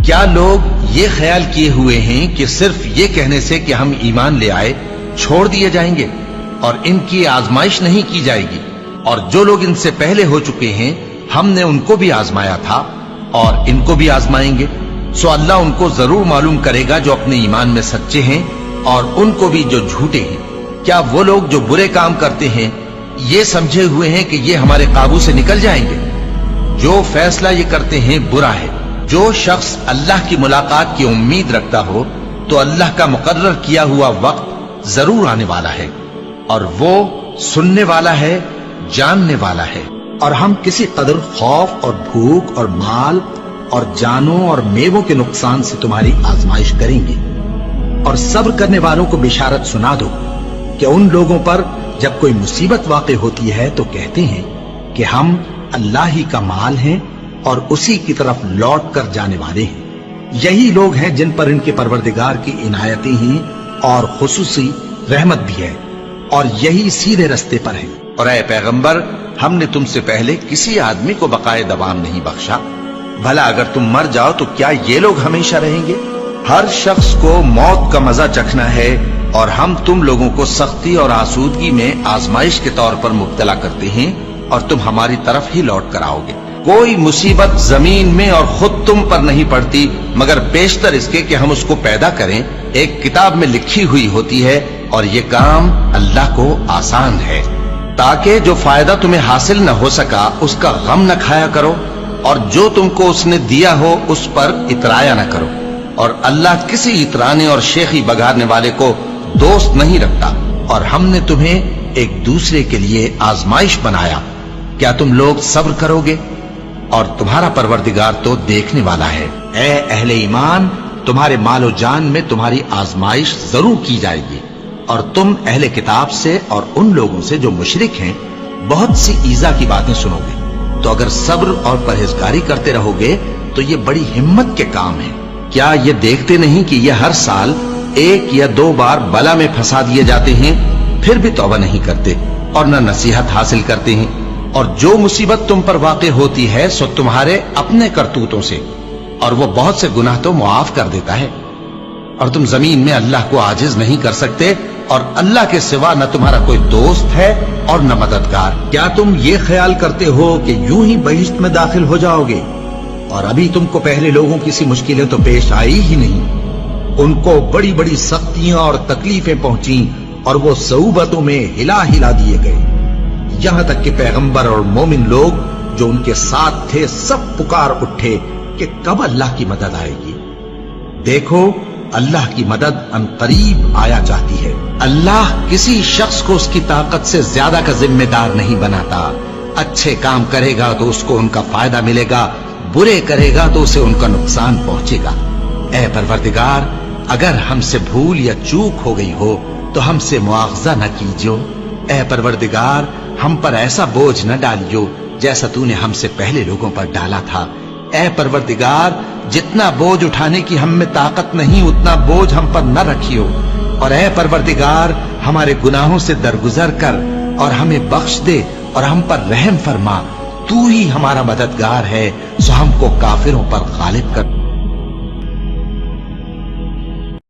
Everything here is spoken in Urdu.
کیا لوگ یہ خیال کیے ہوئے ہیں کہ صرف یہ کہنے سے کہ ہم ایمان لے آئے چھوڑ دیے جائیں گے اور ان کی آزمائش نہیں کی جائے گی؟ اور جو لوگ ان سے پہلے ہو چکے ہیں ہم نے ان کو بھی آزمایا تھا اور ان کو بھی آزمائیں گے، سو اللہ ان کو ضرور معلوم کرے گا جو اپنے ایمان میں سچے ہیں اور ان کو بھی جو جھوٹے ہیں۔ کیا وہ لوگ جو برے کام کرتے ہیں یہ سمجھے ہوئے ہیں کہ یہ ہمارے قابو سے نکل جائیں گے؟ جو فیصلہ یہ کرتے ہیں برا ہے۔ جو شخص اللہ کی ملاقات کی امید رکھتا ہو تو اللہ کا مقرر کیا ہوا وقت ضرور آنے والا ہے، اور وہ سننے والا ہے، جاننے والا ہے۔ اور ہم کسی قدر خوف اور بھوک اور مال اور جانوں اور میووں کے نقصان سے تمہاری آزمائش کریں گے، اور صبر کرنے والوں کو بشارت سنا دو کہ ان لوگوں پر جب کوئی مصیبت واقع ہوتی ہے تو کہتے ہیں کہ ہم اللہ ہی کا مال ہیں اور اسی کی طرف لوٹ کر جانے والے ہیں۔ یہی لوگ ہیں جن پر ان کے پروردگار کی عنایتیں ہیں اور خصوصی رحمت بھی ہے، اور یہی سیدھے رستے پر ہیں۔ اور اے پیغمبر، ہم نے تم سے پہلے کسی آدمی کو بقائے دوام نہیں بخشا، بھلا اگر تم مر جاؤ تو کیا یہ لوگ ہمیشہ رہیں گے؟ ہر شخص کو موت کا مزہ چکھنا ہے، اور ہم تم لوگوں کو سختی اور آسودگی میں آزمائش کے طور پر مبتلا کرتے ہیں، اور تم ہماری طرف ہی لوٹ کر آؤ گے۔ کوئی مصیبت زمین میں اور خود تم پر نہیں پڑتی مگر بیشتر اس کے کہ ہم اس کو پیدا کریں ایک کتاب میں لکھی ہوئی ہوتی ہے، اور یہ کام اللہ کو آسان ہے، تاکہ جو فائدہ تمہیں حاصل نہ ہو سکا اس کا غم نہ کھایا کرو، اور جو تم کو اس نے دیا ہو اس پر اترایا نہ کرو۔ اور اللہ کسی اترانے اور شیخی بگاڑنے والے کو دوست نہیں رکھتا۔ اور ہم نے تمہیں ایک دوسرے کے لیے آزمائش بنایا، کیا تم لوگ صبر کرو گے؟ اور تمہارا پروردگار تو دیکھنے والا ہے۔ اے اہل ایمان، تمہارے مال و جان میں تمہاری آزمائش ضرور کی جائے گی، اور تم اہل کتاب سے اور ان لوگوں سے جو مشرک ہیں بہت سی ایذا کی باتیں سنو گے، تو اگر صبر اور پرہیزگاری کرتے رہو گے تو یہ بڑی ہمت کے کام ہے۔ کیا یہ دیکھتے نہیں کہ یہ ہر سال 1 یا 2 بار بلا میں پھنسا دیے جاتے ہیں، پھر بھی توبہ نہیں کرتے اور نہ نصیحت حاصل کرتے ہیں؟ اور جو مصیبت تم پر واقع ہوتی ہے سو تمہارے اپنے کرتوتوں سے، اور وہ بہت سے گناہ تو معاف کر دیتا ہے۔ اور تم زمین میں اللہ کو عاجز نہیں کر سکتے، اور اللہ کے سوا نہ تمہارا کوئی دوست ہے اور نہ مددگار۔ کیا تم یہ خیال کرتے ہو کہ یوں ہی بہشت میں داخل ہو جاؤ گے؟ اور ابھی تم کو پہلے لوگوں کی سی مشکلیں تو پیش آئی ہی نہیں۔ ان کو بڑی بڑی سختیاں اور تکلیفیں پہنچیں، اور وہ صعوبتوں میں ہلا ہلا دیے گئے، یہاں تک کہ پیغمبر اور مومن لوگ جو ان کے ساتھ تھے سب پکار اٹھے کہ کب اللہ کی مدد آئے گی۔ دیکھو، اللہ کی مدد ان قریب آیا چاہتی ہے۔ اللہ کسی شخص کو اس کی طاقت سے زیادہ کا ذمہ دار نہیں بناتا۔ اچھے کام کرے گا تو اس کو ان کا فائدہ ملے گا، برے کرے گا تو اسے ان کا نقصان پہنچے گا۔ اے پروردگار، اگر ہم سے بھول یا چوک ہو گئی ہو تو ہم سے مواخذہ نہ کیجو۔ اے پروردگار، ہم پر ایسا بوجھ نہ ڈالیو جیسا تو نے ہم سے پہلے لوگوں پر ڈالا تھا۔ اے پروردگار، جتنا بوجھ اٹھانے کی ہم میں طاقت نہیں اتنا بوجھ ہم پر نہ رکھیو، اور اے پروردگار، ہمارے گناہوں سے درگزر کر اور ہمیں بخش دے اور ہم پر رحم فرما۔ تو ہی ہمارا مددگار ہے، سو ہم کو کافروں پر غالب کر۔